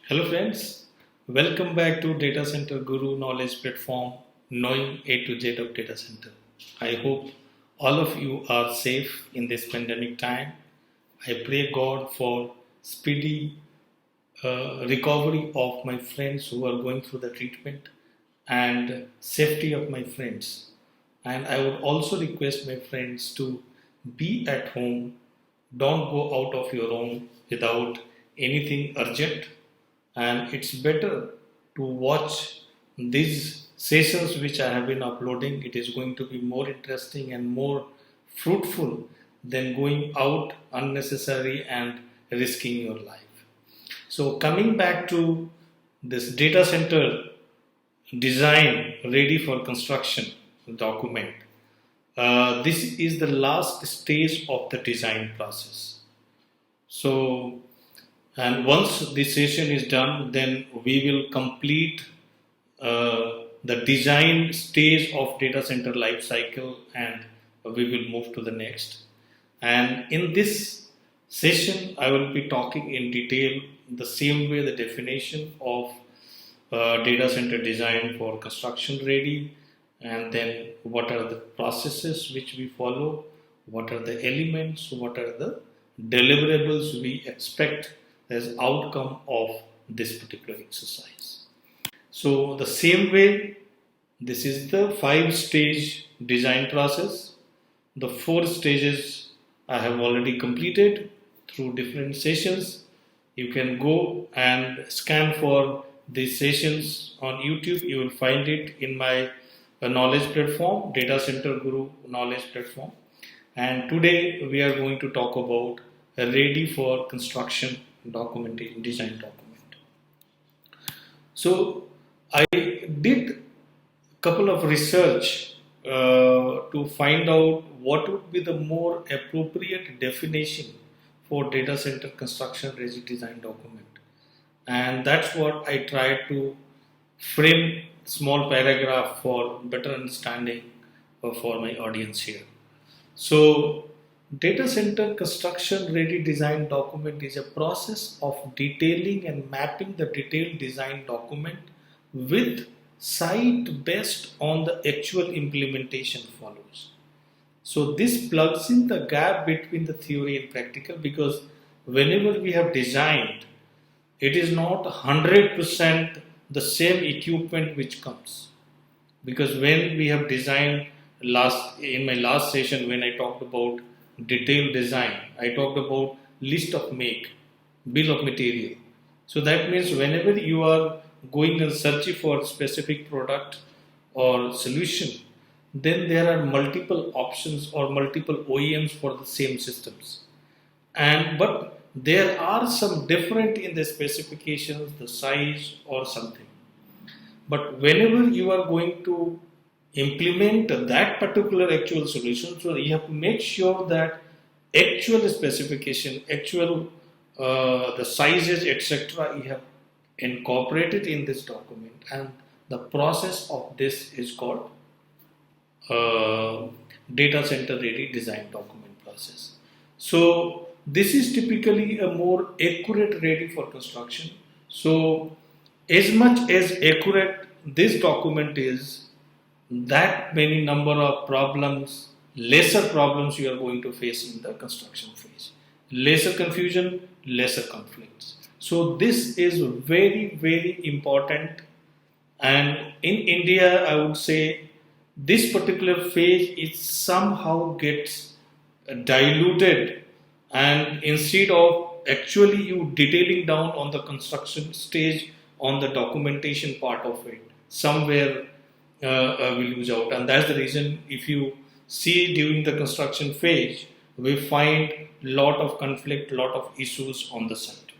Hello friends, welcome back to Data Center Guru Knowledge Platform, knowing A to Z of data center. I hope all of you are safe in this pandemic time. I pray God for speedy recovery of my friends who are going through the treatment and safety of my friends. And I would also request my friends to be at home, don't go out of your home without anything urgent, and it's better to watch these sessions which I have been uploading. It is going to be more interesting and more fruitful than going out unnecessary and risking your life. So coming back to this data center design ready for construction document, this is the last stage of the design process. So, and once this session is done, then we will complete the design stage of data center life cycle, and we will move to the next. And in this session, I will be talking in detail the same way the definition of data center design for construction ready, and then what are the processes which we follow, what are the elements, what are the deliverables we expect as outcome of this particular exercise. So the same way, this is the 5-stage design process. The 4 stages I have already completed through different sessions. You can go and scan for these sessions on YouTube. You will find it in my knowledge platform, Data Center Guru knowledge platform. And today we are going to talk about a ready for construction documentation design document. So I did a couple of research to find out what would be the more appropriate definition for data center construction ready design document, and that's what I tried to frame small paragraph for better understanding for my audience here. So data center construction ready design document is a process of detailing and mapping the detailed design document with site based on the actual implementation follows. So this plugs in the gap between the theory and practical, because whenever we have designed, it is not 100% the same equipment which comes. Because when we have designed in my last session, when I talked about detailed design, I talked about list of make, bill of material. So that means whenever you are going and searching for specific product or solution, then there are multiple options or multiple OEMs for the same systems. But there are some different in the specifications, the size or something. But whenever you are going to implement that particular actual solution, so you have to make sure that actual specification, actual the sizes, etc., you have incorporated in this document, and the process of this is called data center ready design document process. So this is typically a more accurate ready for construction. So as much as accurate this document is, that many number of problems, lesser problems you are going to face in the construction phase. Lesser confusion, lesser conflicts. So this is very, very important. And in India, I would say this particular phase is somehow gets diluted, and instead of actually you detailing down on the construction stage on the documentation part of it, somewhere will lose out. And that's the reason if you see during the construction phase, we find lot of conflict, lot of issues on the site.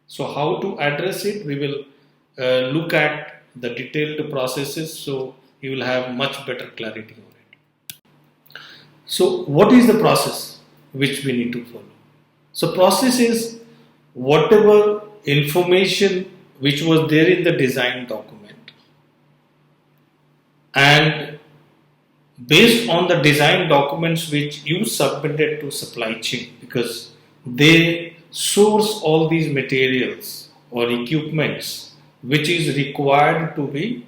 So how to address it, we will look at the detailed processes, so you will have much better clarity on it. So what is the process which we need to follow? So process is whatever information which was there in the design document, and based on the design documents which you submitted to supply chain, because they source all these materials or equipments which is required to be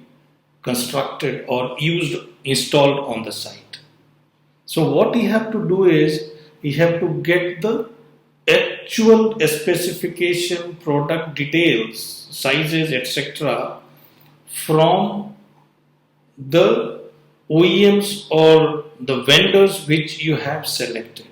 constructed or used, installed on the site. So what you have to do is you have to get the actual specification, product details, sizes, etc. from the OEMs or the vendors which you have selected,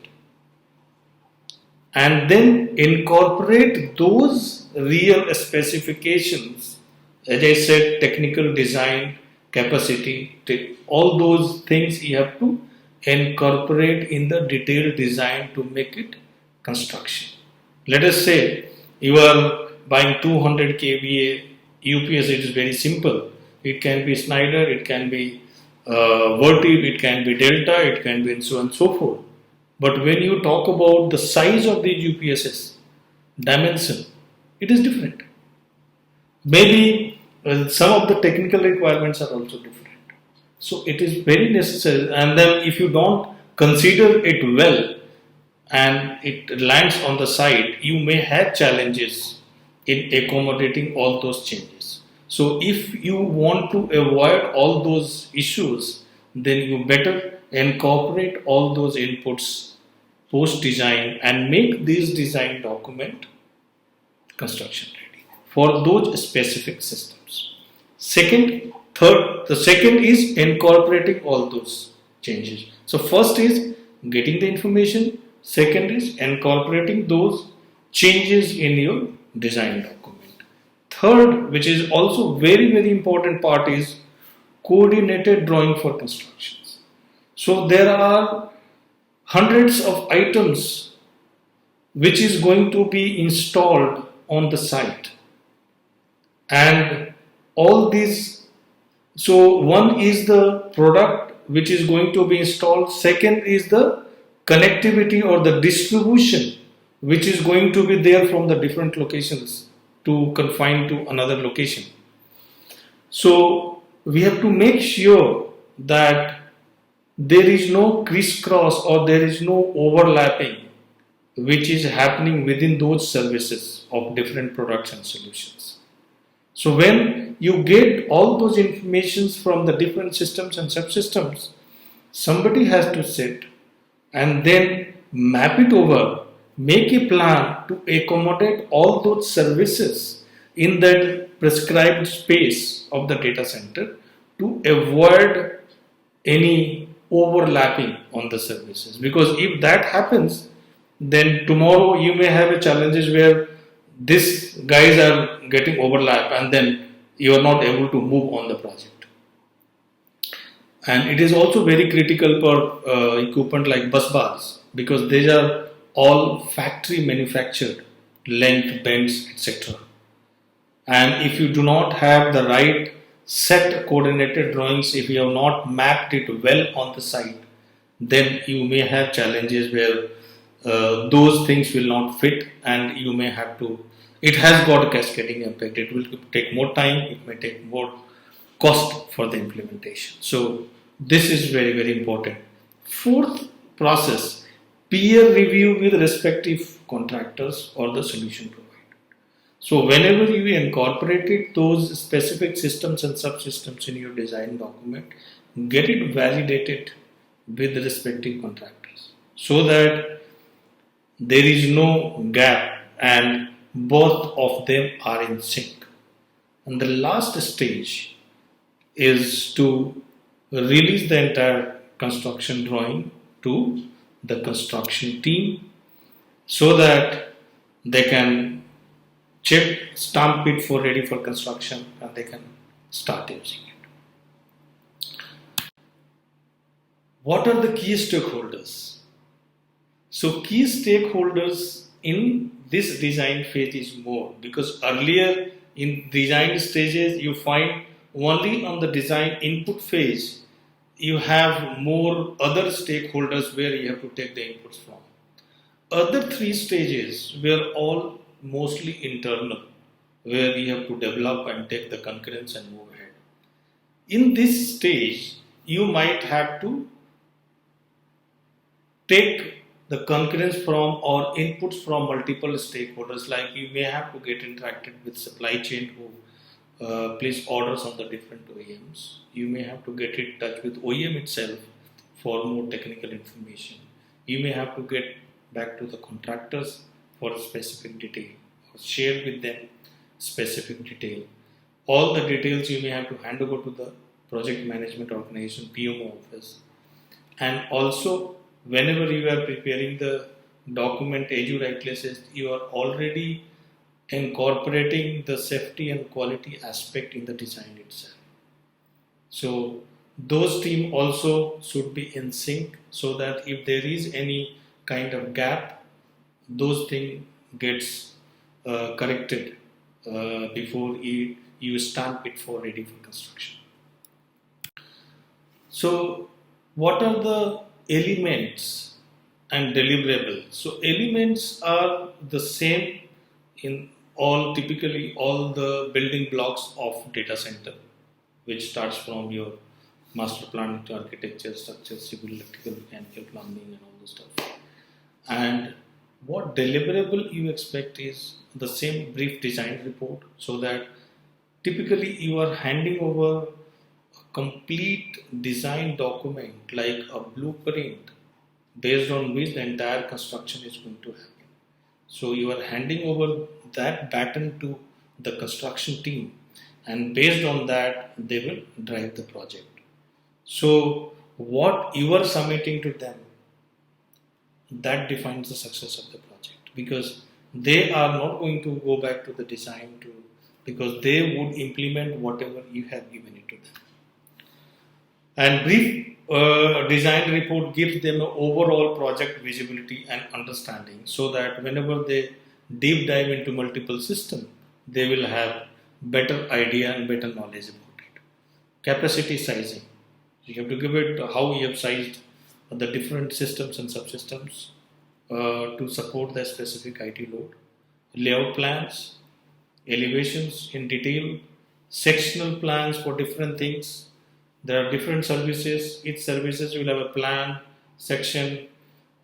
and then incorporate those real specifications, as I said, technical design, capacity, all those things you have to incorporate in the detailed design to make it construction. Let us say you are buying 200 kVA UPS. It is very simple. It can be Schneider, it can be Vertiv, it can be Delta, it can be and so on and so forth. But when you talk about the size of these UPSs, dimension, it is different. Maybe some of the technical requirements are also different. So it is very necessary. And then if you don't consider it well and it lands on the site, you may have challenges in accommodating all those changes. So if you want to avoid all those issues, then you better incorporate all those inputs post design and make this design document construction ready for those specific systems. The second is incorporating all those changes. So first is getting the information, second is incorporating those changes in your design document. Third, which is also very important part, is coordinated drawing for constructions. So there are hundreds of items which is going to be installed on the site, and all these, so one is the product which is going to be installed, second is the connectivity or the distribution which is going to be there from the different locations to confine to another location. So we have to make sure that there is no crisscross or there is no overlapping which is happening within those services of different products and solutions. So when you get all those informations from the different systems and subsystems, somebody has to sit and then map it over, make a plan to accommodate all those services in that prescribed space of the data center to avoid any overlapping on the services. Because if that happens, then tomorrow you may have a challenges where these guys are getting overlap and then you are not able to move on the project. And it is also very critical for equipment like bus bars, because these are all factory manufactured, length, bends, etc. And if you do not have the right set coordinated drawings, if you have not mapped it well on the site, then you may have challenges where those things will not fit, and you may have to, it has got a cascading impact. It will take more time, it may take more cost for the implementation. So this is very important. Fourth process, peer review with respective contractors or the solution provider. So whenever you incorporated those specific systems and subsystems in your design document, get it validated with the respective contractors so that there is no gap and both of them are in sync. And the last stage is to release the entire construction drawing to the construction team so that they can check, stamp it for ready for construction, and they can start using it. What are the key stakeholders? So key stakeholders in this design phase is more, because earlier in design stages you find only on the design input phase you have more other stakeholders where you have to take the inputs from. Other three stages were all mostly internal, where you have to develop and take the concurrence and move ahead. In this stage, you might have to take the concurrence from or inputs from multiple stakeholders, like you may have to get interacted with supply chain who place orders on the different OEMs. You may have to get in touch with OEM itself for more technical information. You may have to get back to the contractors for a specific detail or share with them specific detail. All the details you may have to hand over to the project management organization PMO office. And also, whenever you are preparing the document, as you rightly said, you are already incorporating the safety and quality aspect in the design itself. So those team also should be in sync, so that if there is any kind of gap, those thing gets corrected before you stamp it for ready for construction. So what are the elements and deliverables? So elements are the same in typically all the building blocks of data center, which starts from your master plan to architecture, structure, civil, electrical, mechanical, plumbing, and all the stuff. And what deliverable you expect is the same brief design report, so that typically you are handing over a complete design document like a blueprint based on which the entire construction is going to happen. So you are handing over that baton to the construction team, and based on that they will drive the project. So what you are submitting to them, that defines the success of the project, because they are not going to go back to the design to, because they would implement whatever you have given it to them. And brief design report gives them an overall project visibility and understanding, so that whenever they deep dive into multiple systems, they will have better idea and better knowledge about it. Capacity sizing. You have to give it how you have sized the different systems and subsystems to support the specific IT load. Layout plans, elevations in detail, sectional plans for different things. There are different services. Each services will have a plan, section,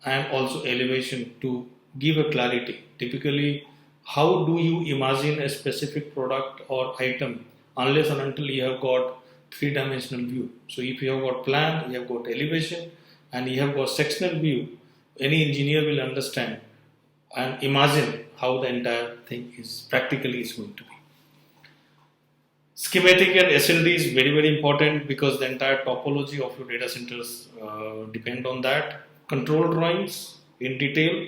and also elevation to give a clarity. Typically, how do you imagine a specific product or item unless and until you have got three-dimensional view? So if you have got plan, you have got elevation, and you have got sectional view, any engineer will understand and imagine how the entire thing is practically is going to be. Schematic and SLD is very, very important, because the entire topology of your data centers depend on that. Control drawings in detail,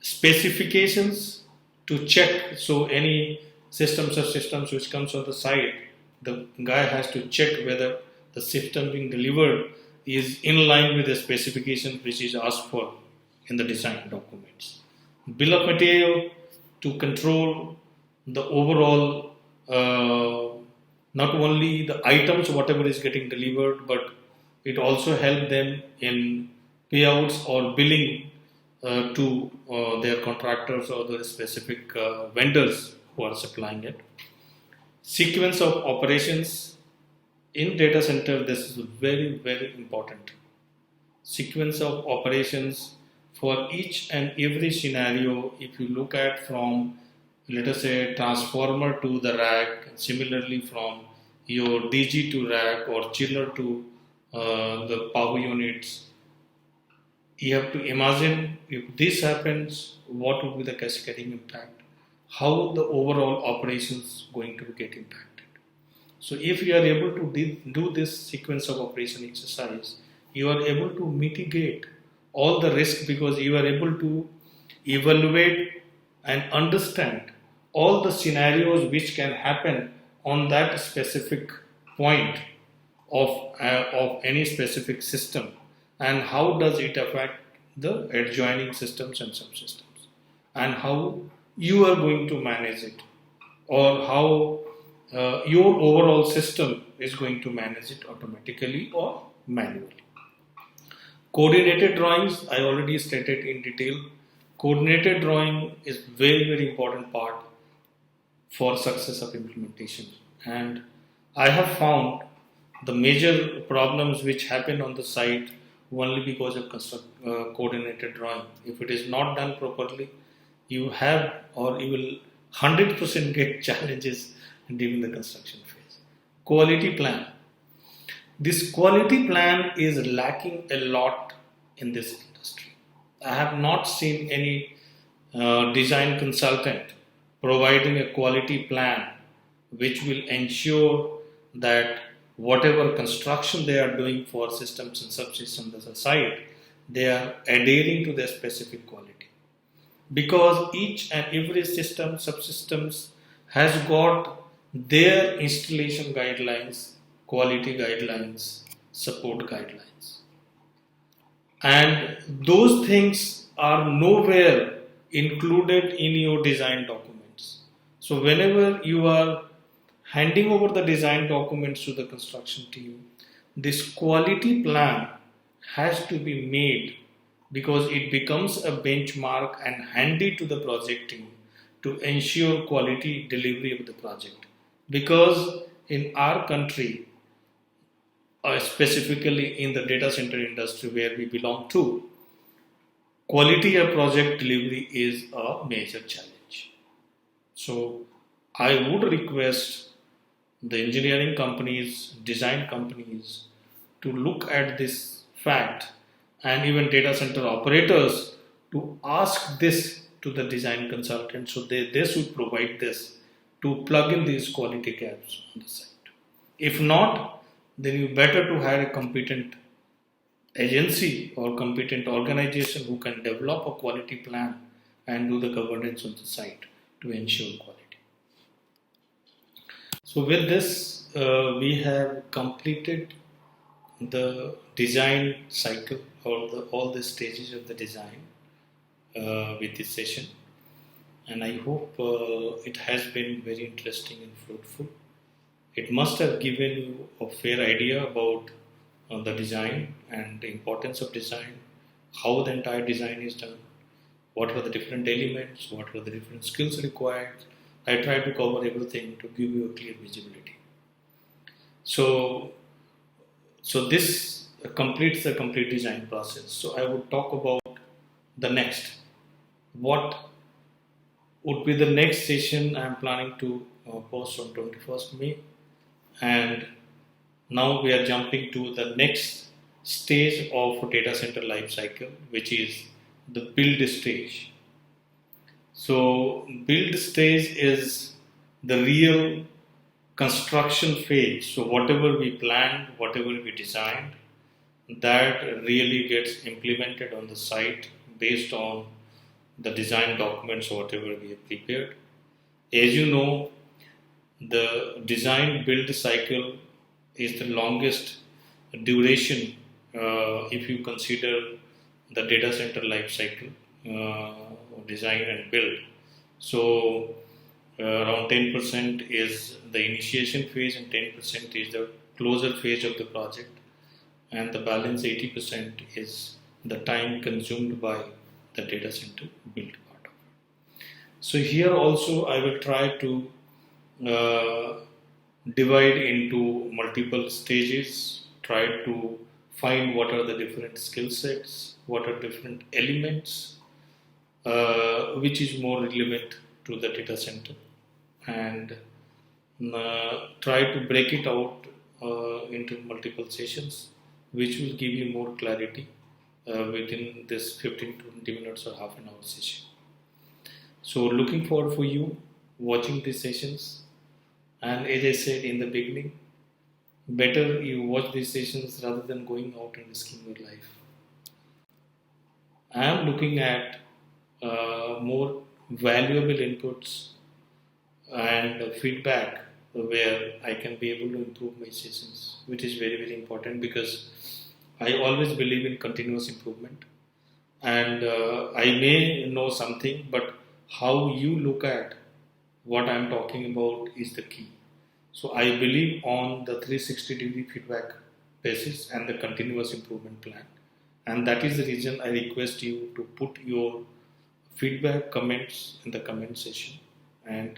specifications to check. So any systems or systems which comes on the site, the guy has to check whether the system being delivered is in line with the specification which is asked for in the design documents. Bill of material to control the overall not only the items whatever is getting delivered, but it also helps them in payouts or billing to their contractors or the specific vendors who are supplying it. Sequence of operations in data center, this is very, very important. Sequence of operations for each and every scenario. If you look at from, let us say, transformer to the rack, similarly from your DG to rack or chiller to the power units, you have to imagine if this happens, what would be the cascading impact, how the overall operations going to get impacted. So if you are able to do this sequence of operation exercise, you are able to mitigate all the risk, because you are able to evaluate and understand all the scenarios which can happen on that specific point of any specific system, and how does it affect the adjoining systems and subsystems, and how you are going to manage it, or how your overall system is going to manage it automatically or manually. Coordinated drawings, I already stated in detail. Coordinated drawing is very, very important part for success of implementation. And I have found the major problems which happen on the site only because of coordinated drawing. If it is not done properly, you have or you will 100% get challenges during the construction phase. Quality plan. This quality plan is lacking a lot in this industry. I have not seen any design consultant providing a quality plan which will ensure that whatever construction they are doing for systems and subsystems as a site, they are adhering to their specific quality. Because each and every system, subsystems has got their installation guidelines, quality guidelines, support guidelines. And those things are nowhere included in your design documents. So whenever you are handing over the design documents to the construction team, this quality plan has to be made, because it becomes a benchmark and handy to the project team to ensure quality delivery of the project. Because in our country, specifically in the data center industry where we belong to, quality of project delivery is a major challenge. So I would request the engineering companies, design companies to look at this fact, and even data center operators to ask this to the design consultant, so they should provide this to plug in these quality gaps on the site. If not, then you better to hire a competent agency or competent organization who can develop a quality plan and do the governance on the site to ensure quality. So with this, we have completed the design cycle, or all the stages of the design with this session, and I hope it has been very interesting and fruitful. It must have given you a fair idea about the design and the importance of design, how the entire design is done, what were the different elements, what were the different skills required. I tried to cover everything to give you a clear visibility. So this completes the complete design process. So I would talk about the next. What would be the next session I am planning to post on 21st May. And now we are jumping to the next stage of data center life cycle, which is the build stage. So build stage is the real construction phase. So whatever we planned, whatever we designed, that really gets implemented on the site based on the design documents or whatever we have prepared. As you know, the design build cycle is the longest duration if you consider the data center life cycle, design and build. So around 10% is the initiation phase and 10% is the closure phase of the project, and the balance 80% is the time consumed by the data center build part of it. So here also I will try to divide into multiple stages, try to find what are the different skill sets, what are different elements which is more relevant to the data center, and try to break it out into multiple sessions, which will give you more clarity within this 15 to 20 minutes or half an hour session. So looking forward for you watching these sessions, and as I said in the beginning, better you watch these sessions rather than going out and risking your life. I am looking at more valuable inputs and feedback where I can be able to improve my sessions, which is very, very important, because I always believe in continuous improvement. And I may know something, but how you look at what I am talking about is the key. So I believe on the 360-degree feedback basis and the continuous improvement plan. And that is the reason I request you to put your feedback comments in the comment section, and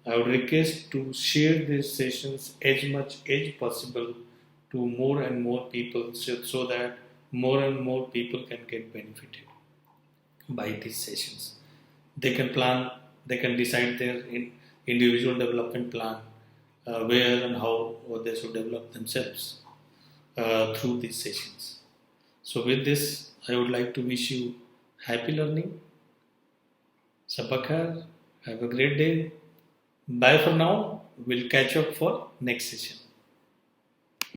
I would request to share these sessions as much as possible to more and more people, so that more and more people can get benefited by these sessions. They can plan, they can decide their individual development plan, where and how they should develop themselves through these sessions. So, with this, I would like to wish you happy learning. Sabakar, have a great day. Bye for now. We'll catch up for next session.